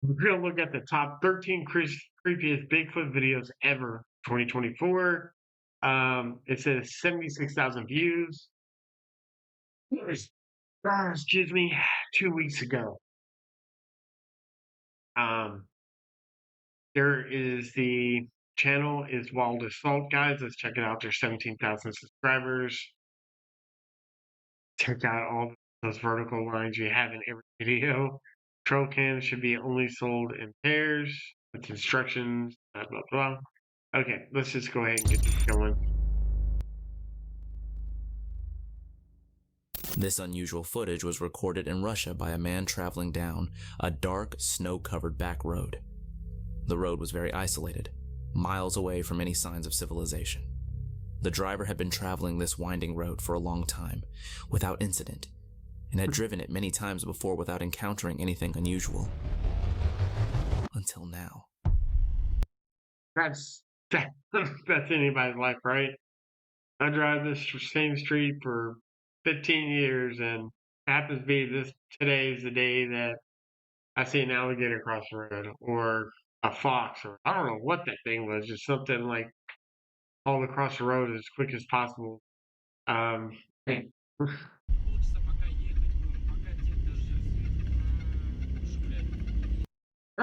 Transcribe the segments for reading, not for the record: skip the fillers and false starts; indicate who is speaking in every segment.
Speaker 1: We're gonna look at the top 13 creepiest Bigfoot videos ever, 2024. It says 76,000 views. Excuse me, 2 weeks ago. Um, there is the channel is Wild Assault, guys. Let's check it out. There's 17,000 subscribers. Check out all those vertical lines you have in every video. Trail cams should be only sold in pairs with instructions, blah, blah, blah. Okay, let's just go ahead and get this going.
Speaker 2: This unusual footage was recorded in Russia by a man traveling down a dark, snow-covered back road. The road was very isolated, miles away from any signs of civilization. The driver had been traveling this winding road for a long time, without incident, and had driven it many times before without encountering anything unusual. Until now.
Speaker 1: That's anybody's life, right? I drive this same street for 15 years, and happens to be today is the day that I see an alligator across the road, or a fox, or I don't know what that thing was, just something like all across the road as quick as possible. That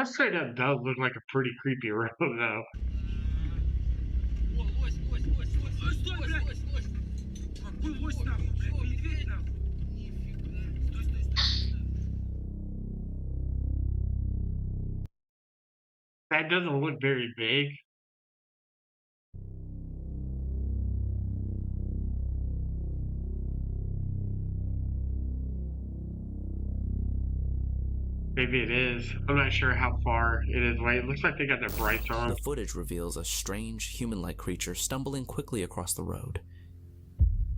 Speaker 1: straight up does look like a pretty creepy road, though. That doesn't look very big. Maybe it is. I'm not sure how far it is away. It looks like they got their brights on.
Speaker 2: The footage reveals a strange, human-like creature stumbling quickly across the road.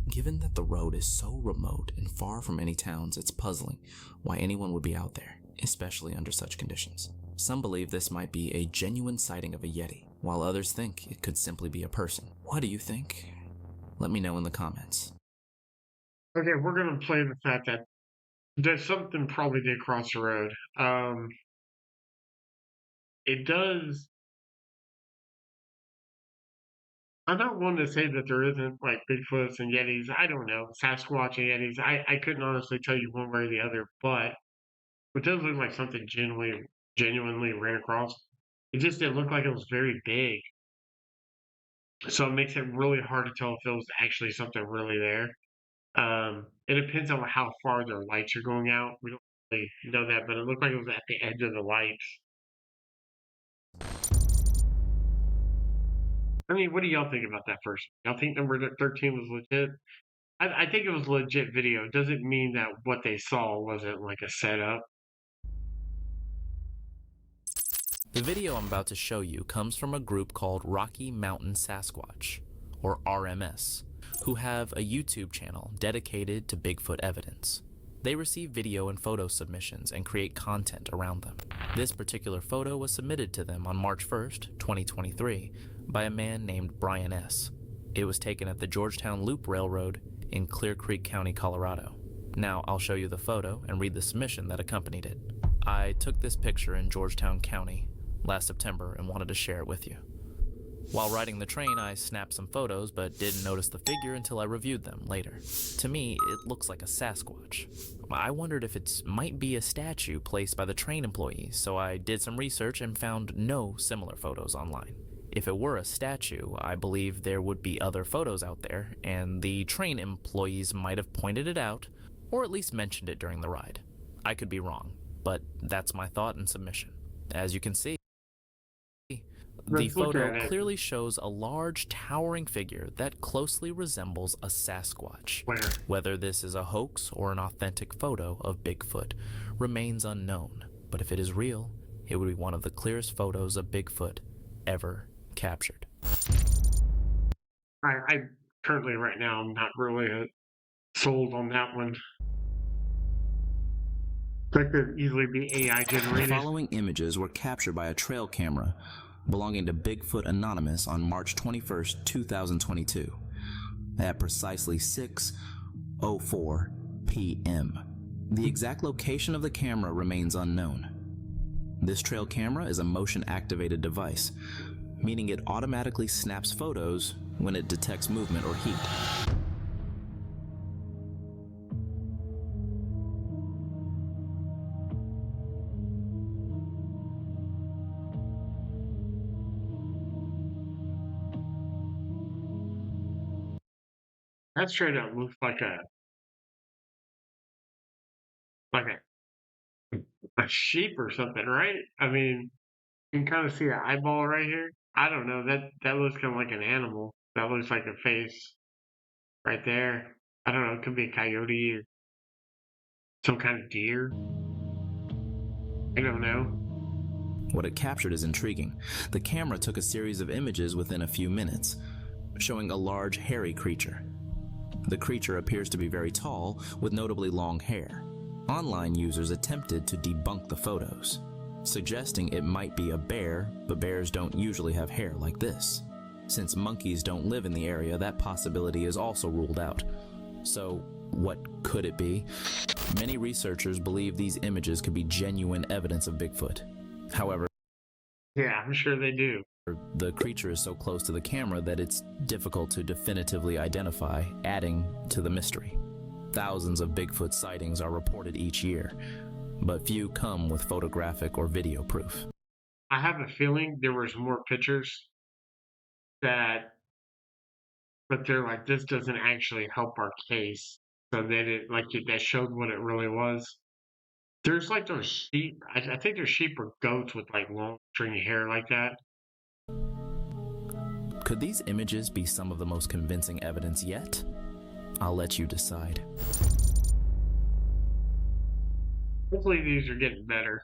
Speaker 2: Given that the road is so remote and far from any towns, it's puzzling why anyone would be out there, especially under such conditions. Some believe this might be a genuine sighting of a Yeti, while others think it could simply be a person. What do you think? Let me know in the comments.
Speaker 1: Okay, we're gonna play the fact that there's something probably did cross the road. It does. I'm not one to say that there isn't like Bigfoots and Yetis. I don't know. Sasquatch and Yetis. I couldn't honestly tell you one way or the other, but it does look like something genuinely ran across. It just didn't look like it was very big. So it makes it really hard to tell if it was actually something really there. It depends on how far their lights are going out. We don't really know that, but it looked like it was at the edge of the lights. I mean, what do y'all think about that first? Y'all think number 13 was legit? I think it was legit video. It doesn't mean that what they saw wasn't like a setup.
Speaker 2: The video I'm about to show you comes from a group called Rocky Mountain Sasquatch, or RMS, who have a YouTube channel dedicated to Bigfoot evidence. They receive video and photo submissions and create content around them. This particular photo was submitted to them on March 1st, 2023, by a man named Brian S. It was taken at the Georgetown Loop Railroad in Clear Creek County, Colorado. Now I'll show you the photo and read the submission that accompanied it. I took this picture in Georgetown County last September and wanted to share it with you. While riding the train, I snapped some photos but didn't notice the figure until I reviewed them later. To me, it looks like a Sasquatch. I wondered if it might be a statue placed by the train employees, so I did some research and found no similar photos online. If it were a statue, I believe there would be other photos out there, and the train employees might have pointed it out, or at least mentioned it during the ride. I could be wrong, but that's my thought and submission. As you can see, the photo clearly shows a large, towering figure that closely resembles a Sasquatch. Whether this is a hoax or an authentic photo of Bigfoot remains unknown, but if it is real, it would be one of the clearest photos of Bigfoot ever captured.
Speaker 1: I currently, right now, I'm not really sold on that one. That could easily be AI generated.
Speaker 2: The following images were captured by a trail camera belonging to Bigfoot Anonymous on March 21st, 2022, at precisely 6:04 p.m. The exact location of the camera remains unknown. This trail camera is a motion-activated device, meaning it automatically snaps photos when it detects movement or heat.
Speaker 1: That straight up looks like a sheep or something, right? I mean, you can kind of see an eyeball right here. I don't know. That looks kind of like an animal. That looks like a face right there. I don't know. It could be a coyote or some kind of deer. I don't know.
Speaker 2: What it captured is intriguing. The camera took a series of images within a few minutes, showing a large, hairy creature. The creature appears to be very tall, with notably long hair. Online users attempted to debunk the photos, suggesting it might be a bear, but bears don't usually have hair like this. Since monkeys don't live in the area, that possibility is also ruled out. So, what could it be? Many researchers believe these images could be genuine evidence of Bigfoot. However,
Speaker 1: Yeah, I'm sure they do.
Speaker 2: the creature is so close to the camera that it's difficult to definitively identify, adding to the mystery. Thousands of Bigfoot sightings are reported each year, but few come with photographic or video proof.
Speaker 1: I have a feeling there was more pictures that, but they're like, this doesn't actually help our case. So that that showed what it really was. There's like those sheep. I think they're sheep or goats with like long stringy hair like that.
Speaker 2: Could these images be some of the most convincing evidence yet? I'll let you decide.
Speaker 1: Hopefully these are getting better.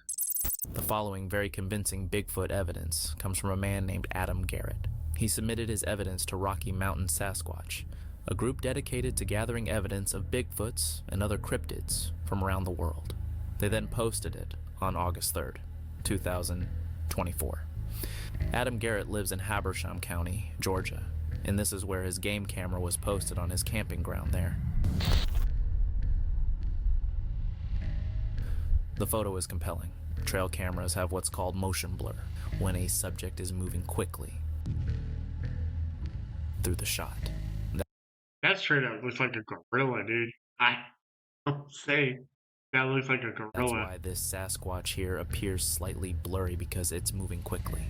Speaker 2: The following very convincing Bigfoot evidence comes from a man named Adam Garrett. He submitted his evidence to Rocky Mountain Sasquatch, a group dedicated to gathering evidence of Bigfoots and other cryptids from around the world. They then posted it on August 3rd, 2024. Adam Garrett lives in Habersham County, Georgia, and this is where his game camera was posted on his camping ground there. The photo is compelling. Trail cameras have what's called motion blur, when a subject is moving quickly through the shot.
Speaker 1: That straight up looks like a gorilla, dude. I don't say that looks like a
Speaker 2: That's
Speaker 1: gorilla.
Speaker 2: why this Sasquatch here appears slightly blurry, because it's moving quickly.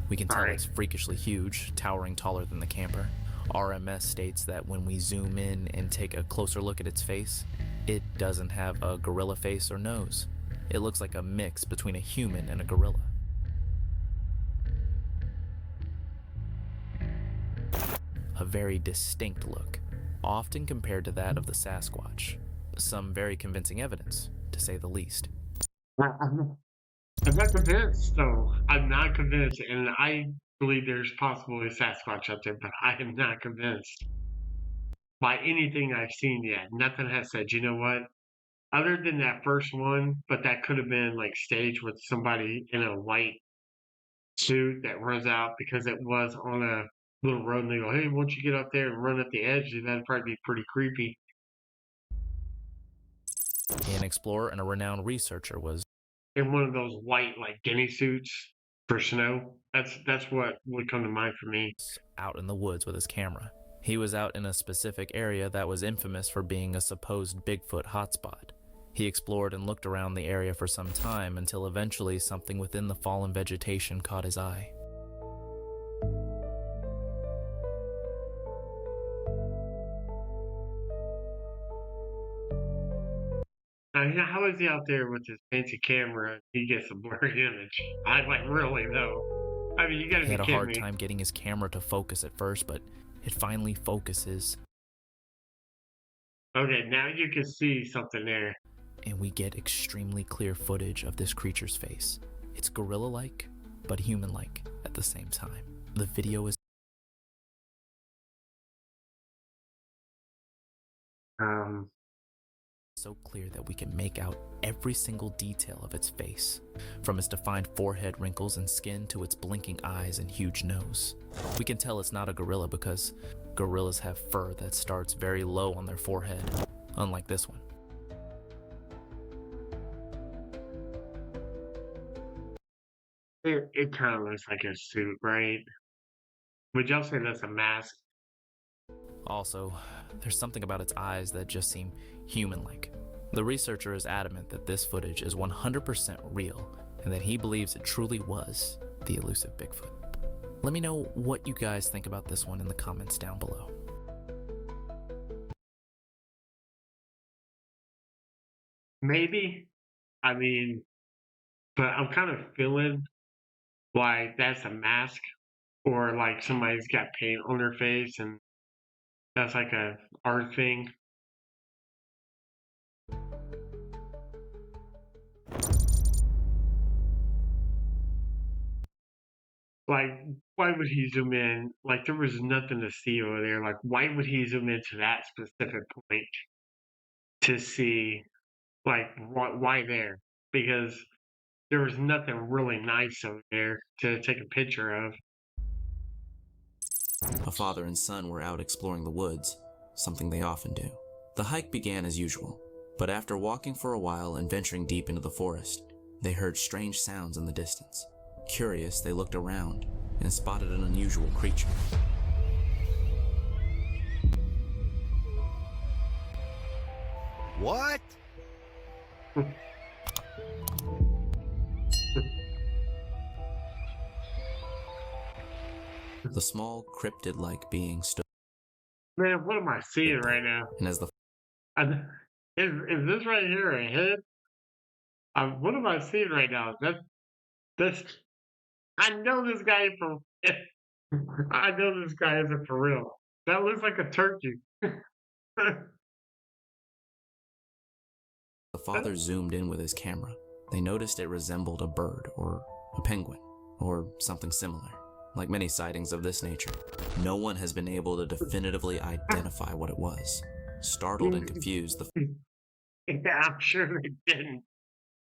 Speaker 2: We can tell
Speaker 1: Alright.
Speaker 2: it's freakishly huge, towering taller than the camper. RMS states that when we zoom in and take a closer look at its face, it doesn't have a gorilla face or nose. It looks like a mix between a human and a gorilla. A very distinct look, often compared to that of the Sasquatch. Some very convincing evidence, to say the least.
Speaker 1: I'm not convinced, though. I'm not convinced, and I believe there's possibly a Sasquatch out there, but I am not convinced by anything I've seen yet. Nothing has said, you know what? Other than that first one, but that could have been like staged with somebody in a white suit that runs out because it was on a little road and they go, hey, once you get up there and run up the edge, that'd probably be pretty creepy.
Speaker 2: An explorer and a renowned researcher was
Speaker 1: In one of those white like guinea suits for snow. That's what would come to mind for me.
Speaker 2: out in the woods with his camera. He was out in a specific area that was infamous for being a supposed Bigfoot hotspot. He explored and looked around the area for some time until eventually something within the fallen vegetation caught his eye.
Speaker 1: Now, how is he out there with his fancy camera? He gets a blurry image. I like really though. I mean, you gotta
Speaker 2: He
Speaker 1: be
Speaker 2: had a
Speaker 1: kidding
Speaker 2: hard
Speaker 1: me.
Speaker 2: time getting his camera to focus at first, but it finally focuses,
Speaker 1: Okay, now you can see something there.
Speaker 2: and we get extremely clear footage of this creature's face. It's gorilla-like, but human-like at the same time. The video is
Speaker 1: Um,
Speaker 2: so clear that we can make out every single detail of its face, from its defined forehead wrinkles and skin to its blinking eyes and huge nose. We can tell it's not a gorilla because gorillas have fur that starts very low on their forehead, unlike this one.
Speaker 1: it kind of looks like a suit, right? Would y'all say that's a mask?
Speaker 2: Also, there's something about its eyes that just seem human-like. The researcher is adamant that this footage is 100% real and that he believes it truly was the elusive Bigfoot. Let me know what you guys think about this one in the comments down below.
Speaker 1: Maybe. I mean, but I'm kind of feeling like that's a mask or like somebody's got paint on their face and that's like a art thing. Like, why would he zoom in? Like, there was nothing to see over there. Like, why would he zoom into that specific point to see, like, why there? Because there was nothing really nice over there to take a picture of.
Speaker 2: A father and son were out exploring the woods, something they often do. The hike began as usual, but after walking for a while and venturing deep into the forest, they heard strange sounds in the distance. Curious, they looked around and spotted an unusual creature.
Speaker 3: What?
Speaker 2: The small, cryptid-like being stood,
Speaker 1: Man, what am I seeing right now?
Speaker 2: and as the
Speaker 1: I- is this right here a head? What am I seeing right now? That's. I know this guy from. I know this guy isn't for real. That looks like a turkey.
Speaker 2: father zoomed in with his camera, they noticed it resembled a bird or a penguin or something similar. Like many sightings of this nature, no one has been able to definitively identify what it was. Startled and confused, the
Speaker 1: Yeah, I'm sure they didn't.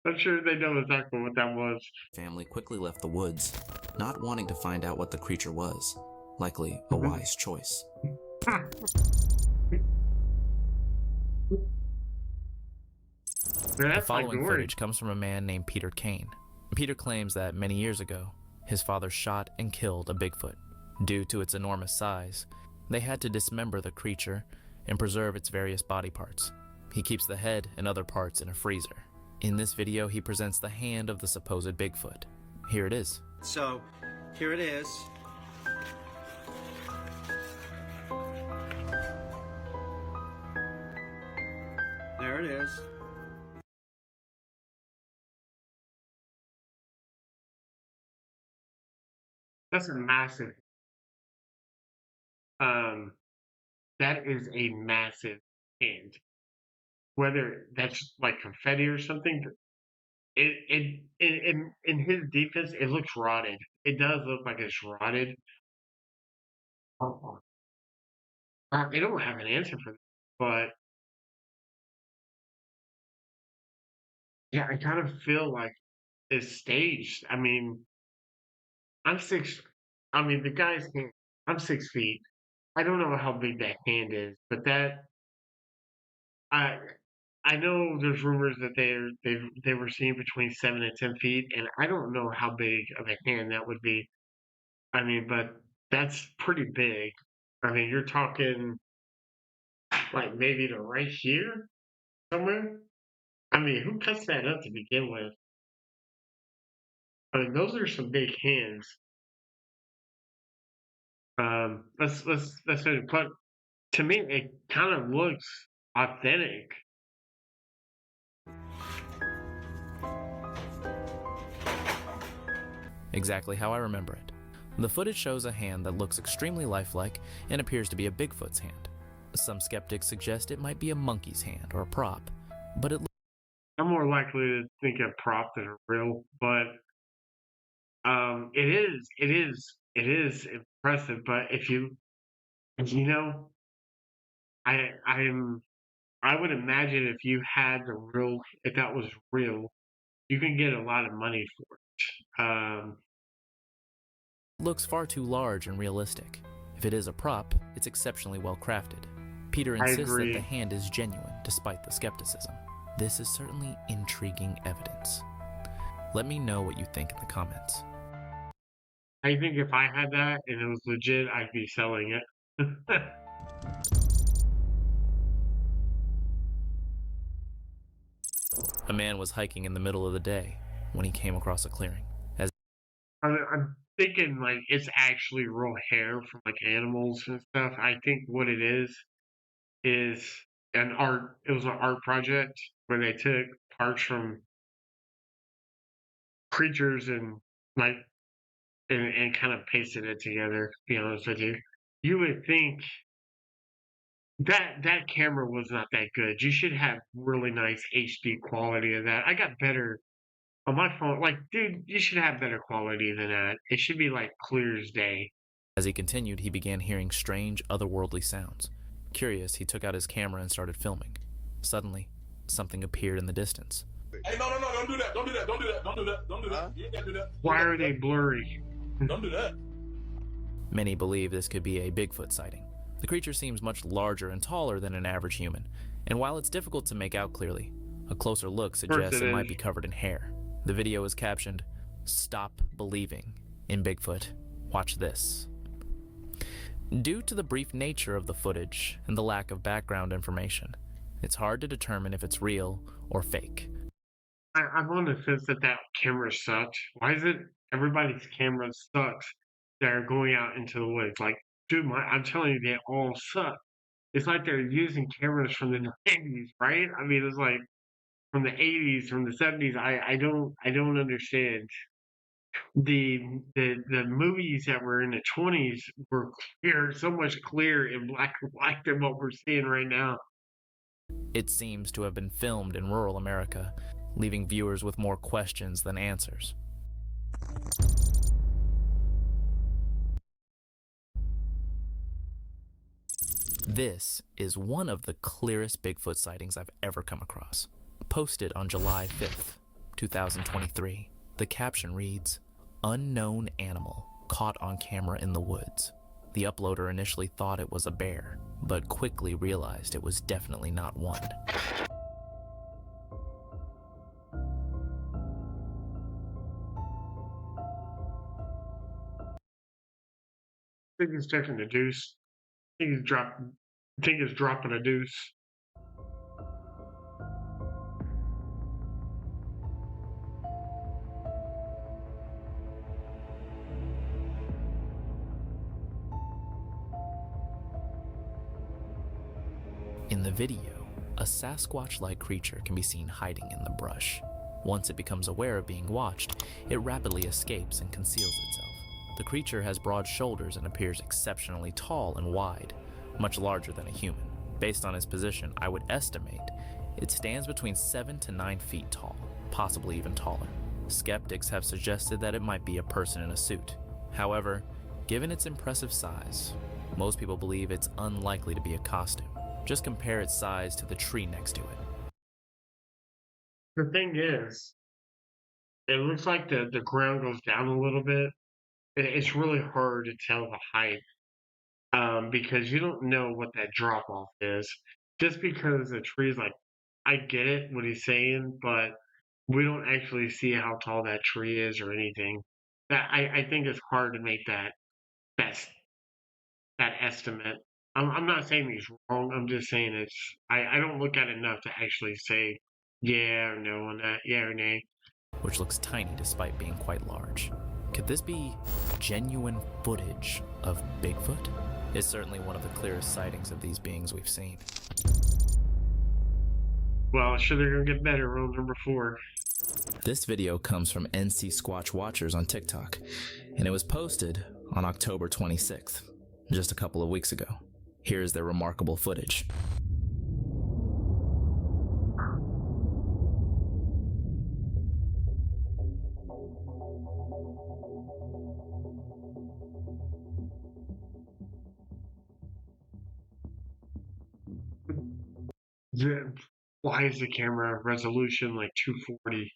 Speaker 1: I'm sure they know exactly what that was.
Speaker 2: family quickly left the woods, not wanting to find out what the creature was. Likely a wise choice. The following footage comes from a man named Peter Kane. Peter claims that many years ago, his father shot and killed a Bigfoot. Due to its enormous size, they had to dismember the creature and preserve its various body parts. He keeps the head and other parts in a freezer. In this video, he presents the hand of the supposed Bigfoot. Here it is.
Speaker 3: So, here it is. There it is.
Speaker 1: That's a massive. That is a massive hand. Whether that's like confetti or something, in his defense, it looks rotted. It does look like it's rotted. They don't have an answer for that, but yeah, I kind of feel like it's staged. I mean, I'm six. I mean, the guy's hand. I'm 6 feet. I don't know how big that hand is, but that I I know there's rumors that they were seen between 7 and 10 feet, and I don't know how big of a hand that would be. I mean, but that's pretty big. I mean, you're talking like maybe to right here somewhere. I mean, who cuts that up to begin with? I mean, those are some big hands. Let's put. To me, it kind of looks authentic.
Speaker 2: Exactly how I remember it. The footage shows a hand that looks extremely lifelike and appears to be a Bigfoot's hand. Some skeptics suggest it might be a monkey's hand or a prop, but
Speaker 1: I'm more likely to think a prop than a real, but it is impressive. But if you know, I'm I would imagine if you had the real, if that was real, you can get a lot of money for it.
Speaker 2: looks far too large and realistic. If it is a prop, it's exceptionally well crafted. Peter
Speaker 1: I
Speaker 2: insists that
Speaker 1: agree.
Speaker 2: the hand is genuine despite the skepticism. This is certainly intriguing evidence. Let me know what you think in the comments.
Speaker 1: I think if I had that and it was legit, I'd be selling it.
Speaker 2: A man was hiking in the middle of the day when he came across a clearing. As
Speaker 1: I'm thinking like it's actually real hair from like animals and stuff. I think what it is an art. It was an art project where they took parts from creatures and like and kind of pasted it together. To be honest with you, you would think that camera was not that good. You should have really nice HD quality of that. I got better on my phone. Like, dude, you should have better quality than that. It should be like clear as day.
Speaker 2: he continued, he began hearing strange, otherworldly sounds. Curious, he took out his camera and started filming. Suddenly, something appeared in the distance.
Speaker 4: Hey, no, don't do that. Don't do that. Don't do that. Don't do that. Don't do that. You ain't gotta do that.
Speaker 1: Why are they blurry?
Speaker 4: Don't do that.
Speaker 2: Many believe this could be a Bigfoot sighting. The creature seems much larger and taller than an average human, and while it's difficult to make out clearly, a closer look suggests it might be covered in hair. The video is captioned, "Stop believing in Bigfoot. Watch this." Due to the brief nature of the footage and the lack of background information, it's hard to determine if it's real or fake.
Speaker 1: I'm on the sense that camera sucked. Why is it everybody's camera sucks that are going out into the woods? Like, dude, I'm telling you, they all suck. It's like they're using cameras from the 90s, right? I mean, it's like from the 80s, from the 70s. I don't understand. The movies that were in the 20s were clear, so much clearer in black and white than what we're seeing right now.
Speaker 2: It seems to have been filmed in rural America, leaving viewers with more questions than answers. This is one of the clearest Bigfoot sightings I've ever come across. Posted on July 5th, 2023, the caption reads, "Unknown animal caught on camera in the woods." The uploader initially thought it was a bear, but quickly realized it was definitely not one.
Speaker 1: I think he's taking a deuce. I think he's dropping a deuce.
Speaker 2: In the video, a Sasquatch-like creature can be seen hiding in the brush. Once it becomes aware of being watched, it rapidly escapes and conceals itself. The creature has broad shoulders and appears exceptionally tall and wide, much larger than a human. Based on its position, I would estimate it stands between 7 to 9 feet tall, possibly even taller. Skeptics have suggested that it might be a person in a suit. However, given its impressive size, most people believe it's unlikely to be a costume. Just compare its size to the tree next to it.
Speaker 1: The thing is, it looks like the ground goes down a little bit. It's really hard to tell the height because you don't know what that drop off is. Just because the tree's like, I get it what he's saying, but we don't actually see how tall that tree is or anything. That I think it's hard to make that that estimate. I'm not saying he's wrong. I'm just saying I don't look at it enough to actually say yeah or no on that, yeah or nay.
Speaker 2: Which looks tiny despite being quite large. Could this be genuine footage of Bigfoot? It's certainly one of the clearest sightings of these beings we've seen.
Speaker 1: Well, sure they're gonna get better. Rule number 4.
Speaker 2: This video comes from NC Squatch Watchers on TikTok, and it was posted on October 26th, just a couple of weeks ago. Here's their remarkable footage.
Speaker 1: Why is the camera resolution like 240?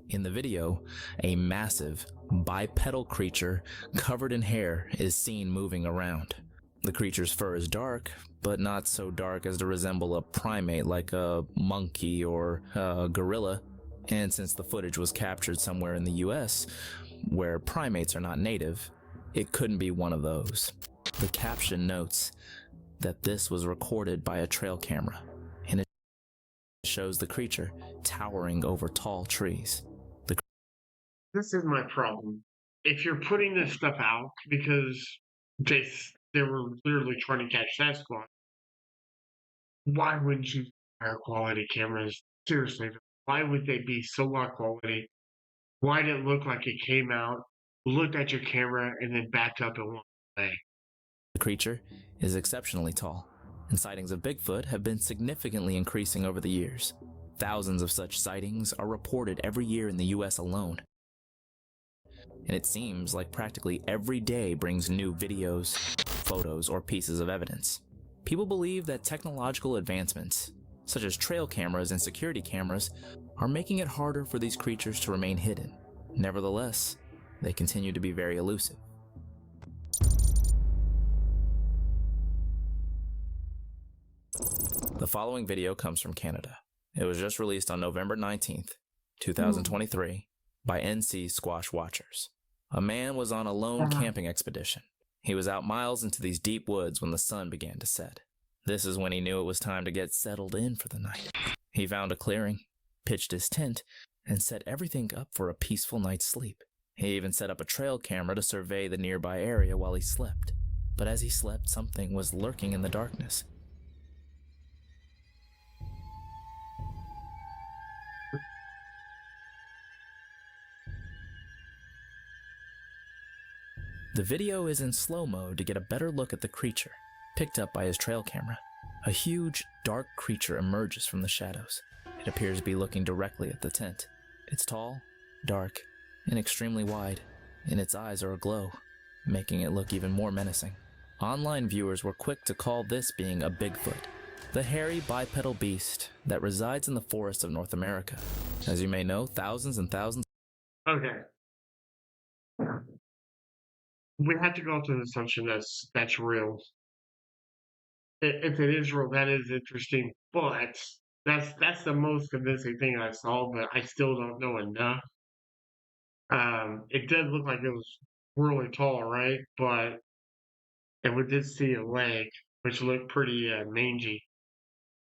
Speaker 2: In the video, a massive bipedal creature covered in hair is seen moving around. The creature's fur is dark, but not so dark as to resemble a primate like a monkey or a gorilla. And since the footage was captured somewhere in the US, where primates are not native, it couldn't be one of those. The caption notes that this was recorded by a trail camera, and it shows the creature towering over tall trees.
Speaker 1: This is my problem. If you're putting this stuff out because they were literally trying to catch Sasquatch, why wouldn't you use higher quality cameras? Seriously, why would they be so low quality? Why did it look like it came out, looked at your camera, and then backed up and walked away?
Speaker 2: The creature is exceptionally tall, and sightings of Bigfoot have been significantly increasing over the years. Thousands of such sightings are reported every year in the US alone. And it seems like practically every day brings new videos, photos, or pieces of evidence. People believe that technological advancements, such as trail cameras and security cameras, are making it harder for these creatures to remain hidden. Nevertheless, they continue to be very elusive. The following video comes from Canada. It was just released on November 19th, 2023 by NC Squash Watchers. A man was on a lone camping expedition. He was out miles into these deep woods when the sun began to set. This is when he knew it was time to get settled in for the night. He found a clearing, pitched his tent, and set everything up for a peaceful night's sleep. He even set up a trail camera to survey the nearby area while he slept. But as he slept, something was lurking in the darkness. The video is in slow mode to get a better look at the creature, picked up by his trail camera. A huge, dark creature emerges from the shadows. It appears to be looking directly at the tent. It's tall, dark, and extremely wide, and its eyes are aglow, making it look even more menacing. Online viewers were quick to call this being a Bigfoot, the hairy bipedal beast that resides in the forests of North America. As you may know, thousands and thousands.
Speaker 1: Okay. We have to go to the assumption that's real. If it is real, that is interesting. But that's the most convincing thing I saw. But I still don't know enough. It did look like it was really tall, right? But and we did see a leg, which looked pretty mangy.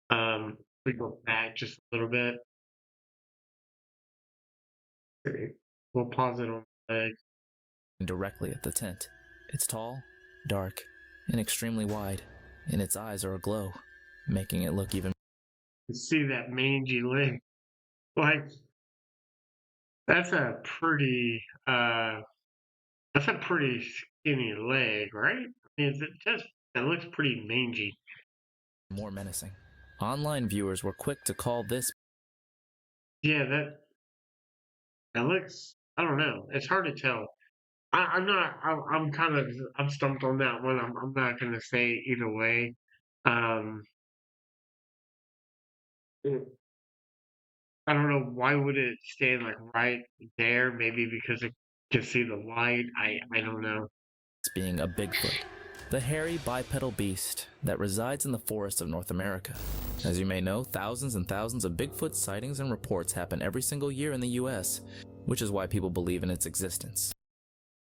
Speaker 1: We go back just a little bit. We'll pause it on the leg.
Speaker 2: Directly at the tent. It's tall, dark, and extremely wide, and its eyes are aglow, making it look even.
Speaker 1: You see that mangy leg? Like that's a pretty skinny leg, right? I mean, it looks pretty mangy.
Speaker 2: More menacing. Online viewers were quick to call this.
Speaker 1: Yeah, that looks. I don't know. It's hard to tell. I'm not. I'm stumped on that one. I'm not gonna say either way. Um, it- I don't know why would it stand like right there. Maybe because it can see the light. I don't know.
Speaker 2: Being a Bigfoot, the hairy bipedal beast that resides in the forests of North America. As you may know, thousands and thousands of Bigfoot sightings and reports happen every single year in the US, which is why people believe in its existence.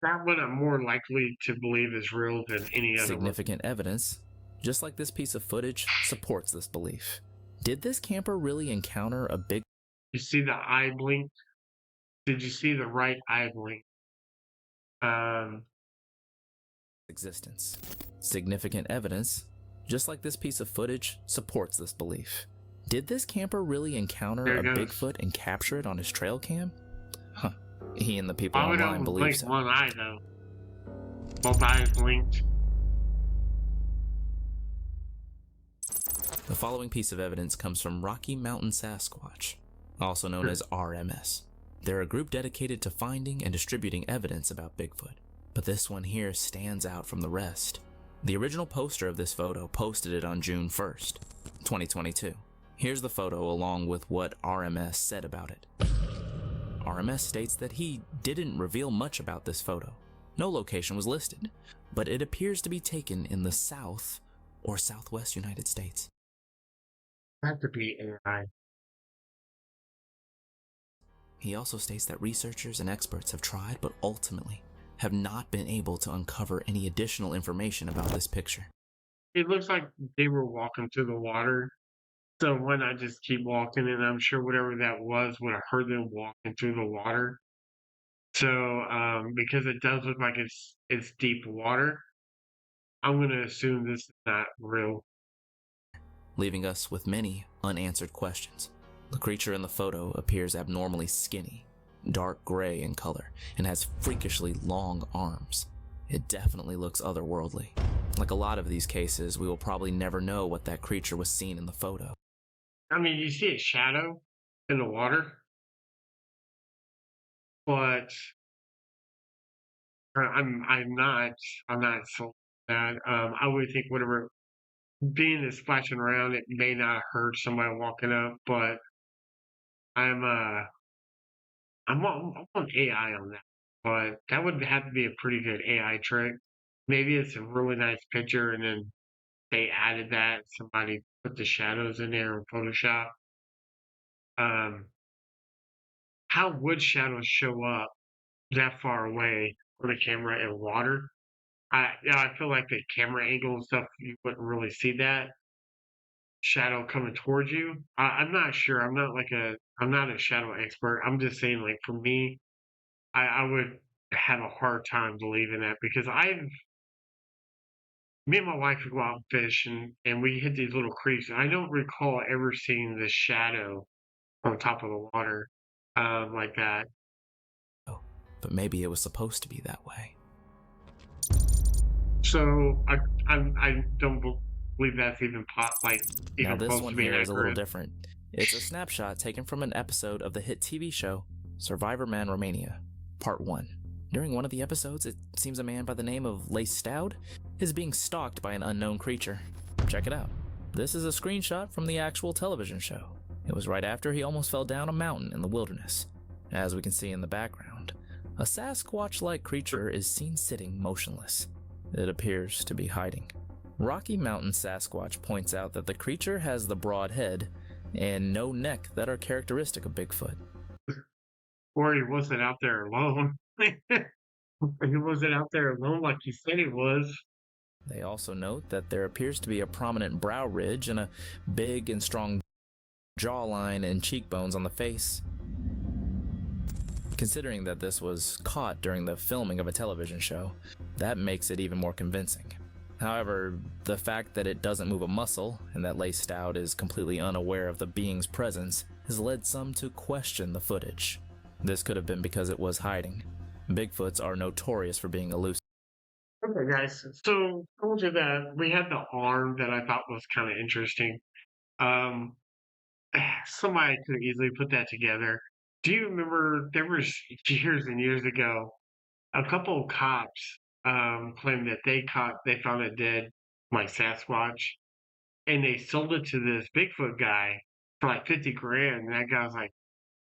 Speaker 1: That one I'm more likely to believe is real than any other one.
Speaker 2: Significant evidence, just like this piece of footage, supports this belief. Did this camper really encounter a big?
Speaker 1: You see the eye blink? Did you see the right eye blink?
Speaker 2: Existence. Significant evidence, just like this piece of footage, supports this belief. Did this camper really encounter a Bigfoot and capture it on his trail cam? Huh. He and the people
Speaker 1: I would
Speaker 2: online
Speaker 1: only
Speaker 2: believe
Speaker 1: blink
Speaker 2: so.
Speaker 1: one eye though. Both eyes blinked.
Speaker 2: The following piece of evidence comes from Rocky Mountain Sasquatch, also known as RMS. They're a group dedicated to finding and distributing evidence about Bigfoot, but this one here stands out from the rest. The original poster of this photo posted it on June 1st, 2022. Here's the photo along with what RMS said about it. RMS states that he didn't reveal much about this photo. No location was listed, but it appears to be taken in the South or Southwest United States.
Speaker 1: That could be AI.
Speaker 2: He also states that researchers and experts have tried, but ultimately have not been able to uncover any additional information about this picture.
Speaker 1: It looks like they were walking through the water. So why not just keep walking? And I'm sure whatever that was would have heard them walking through the water. So because it does look like it's deep water, I'm gonna assume this is not real.
Speaker 2: Leaving us with many unanswered questions. The creature in the photo appears abnormally skinny, dark gray in color, and has freakishly long arms. It definitely looks otherworldly. Like a lot of these cases, we will probably never know what that creature was seen in the photo.
Speaker 1: I mean, you see a shadow in the water, but I'm not sold on that. I would think whatever being is splashing around, it may not have heard somebody walking up, but I'm uh I'm on AI on that. But that would have to be a pretty good AI trick. Maybe it's a really nice picture and then they added that. Somebody put the shadows in there in Photoshop. Um, how would shadows show up that far away on the camera in water? I feel like the camera angle and stuff you wouldn't really see that shadow coming towards you. I'm not sure. I'm not a shadow expert. I'm just saying like for me, I would have a hard time believing that because me and my wife would go out and fish and we hit these little creeks and I don't recall ever seeing the shadow on top of the water like that.
Speaker 2: Oh, but maybe it was supposed to be that way.
Speaker 1: So I don't believe that's
Speaker 2: Now
Speaker 1: even
Speaker 2: this
Speaker 1: close to
Speaker 2: one
Speaker 1: being
Speaker 2: here is a little
Speaker 1: accurate.
Speaker 2: different. It's a snapshot taken from an episode of the hit TV show Survivor Man Romania, Part 1. During one of the episodes, it seems a man by the name of Lace Stout is being stalked by an unknown creature. Check it out. This is a screenshot from the actual television show. It was right after he almost fell down a mountain in the wilderness. As we can see in the background, a Sasquatch-like creature is seen sitting motionless. It appears to be hiding. Rocky Mountain Sasquatch points out that the creature has the broad head and no neck that are characteristic of Bigfoot.
Speaker 1: Or he wasn't out there alone. He wasn't out there alone like he said he was.
Speaker 2: They also note that there appears to be a prominent brow ridge and a big and strong jawline and cheekbones on the face. Considering that this was caught during the filming of a television show, that makes it even more convincing. However, the fact that it doesn't move a muscle and that Lace Stout is completely unaware of the being's presence has led some to question the footage. This could have been because it was hiding. Bigfoots are notorious for being elusive.
Speaker 1: Okay, guys. So I told you that we had the arm that I thought was kind of interesting. Um, somebody could easily put that together. Do you remember there was years and years ago a couple of cops claimed that they found a dead like Sasquatch and they sold it to this Bigfoot guy for like 50 grand. And that guy was like,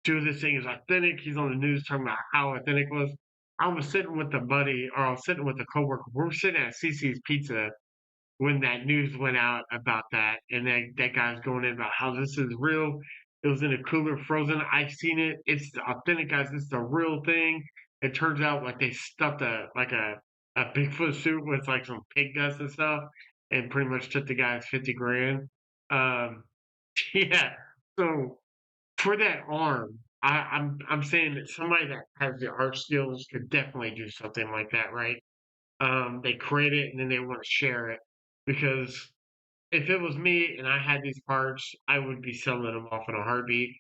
Speaker 1: dude, this thing is authentic. He's on the news talking about how authentic it was. I was sitting with a buddy or I was sitting with a coworker. We're sitting at CC's Pizza when that news went out about that, and that guy's going in about how this is real. It was in a cooler, frozen. I've seen it. It's authentic, guys. This is a real thing. It turns out like they stuffed a Bigfoot suit with like some pig dust and stuff, and pretty much took the guy's 50 grand. Um, yeah. So for that arm, I'm saying that somebody that has the art skills could definitely do something like that, right? They create it and then they want to share it because if it was me and I had these parts, I would be selling them off in a heartbeat.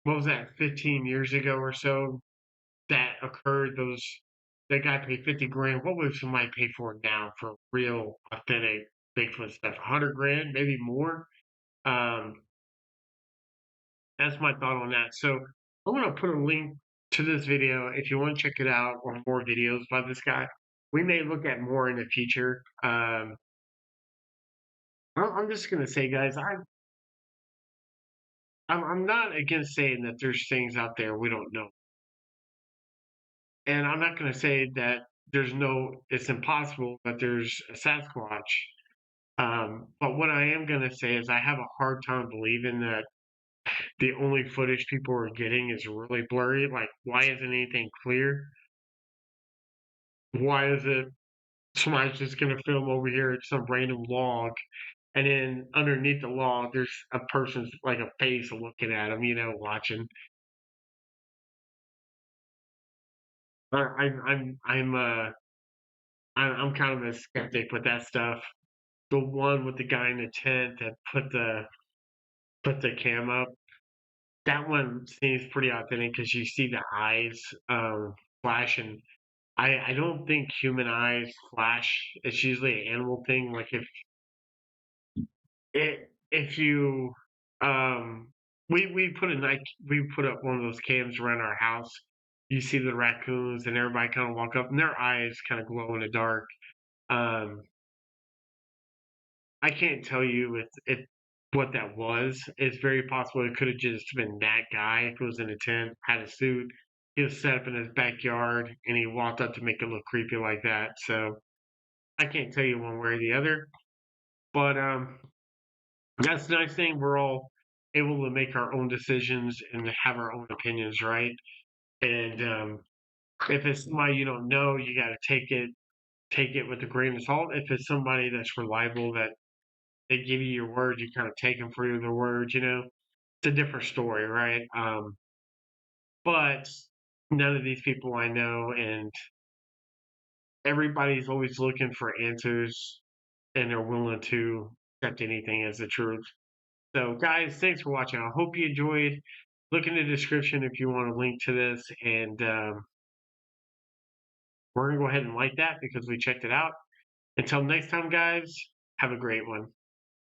Speaker 1: What was that, 15 years ago or so that occurred? That guy paid 50 grand. What would somebody pay for now for real, authentic Bigfoot stuff? 100 grand, maybe more. Um, that's my thought on that. So I'm gonna put a link to this video if you want to check it out or more videos by this guy. We may look at more in the future. I'm just gonna say, guys, I'm not against saying that there's things out there we don't know, and I'm not gonna say that it's impossible that there's a Sasquatch. But what I am gonna say is I have a hard time believing that the only footage people are getting is really blurry. Like, why isn't anything clear? Why is it somebody's just gonna film over here at some random log, and then underneath the log, there's a person's like a face looking at them, watching. I'm kind of a skeptic with that stuff. The one with the guy in the tent that put the cam up, that one seems pretty authentic because you see the eyes flashing. I don't think human eyes flash. It's usually an animal thing. Like if you um we put a night we put up one of those cams around our house. You see the raccoons and everybody kind of walk up and their eyes kind of glow in the dark. Um, I can't tell you if what that was. It's very possible it could have just been that guy if it was in a tent, had a suit. He was set up in his backyard and he walked up to make it look creepy like that. So I can't tell you one way or the other. But that's the nice thing. We're all able to make our own decisions and have our own opinions, right? And if it's somebody you don't know, you got to take it with a grain of salt. If it's somebody that's reliable, that they give you your word, you kind of take them for their word. It's a different story, right? But none of these people I know, and everybody's always looking for answers, and they're willing to accept anything as the truth. So, guys, thanks for watching. I hope you enjoyed. Look in the description if you want a link to this, and we're gonna go ahead and like that because we checked it out. Until next time, guys, have a great one.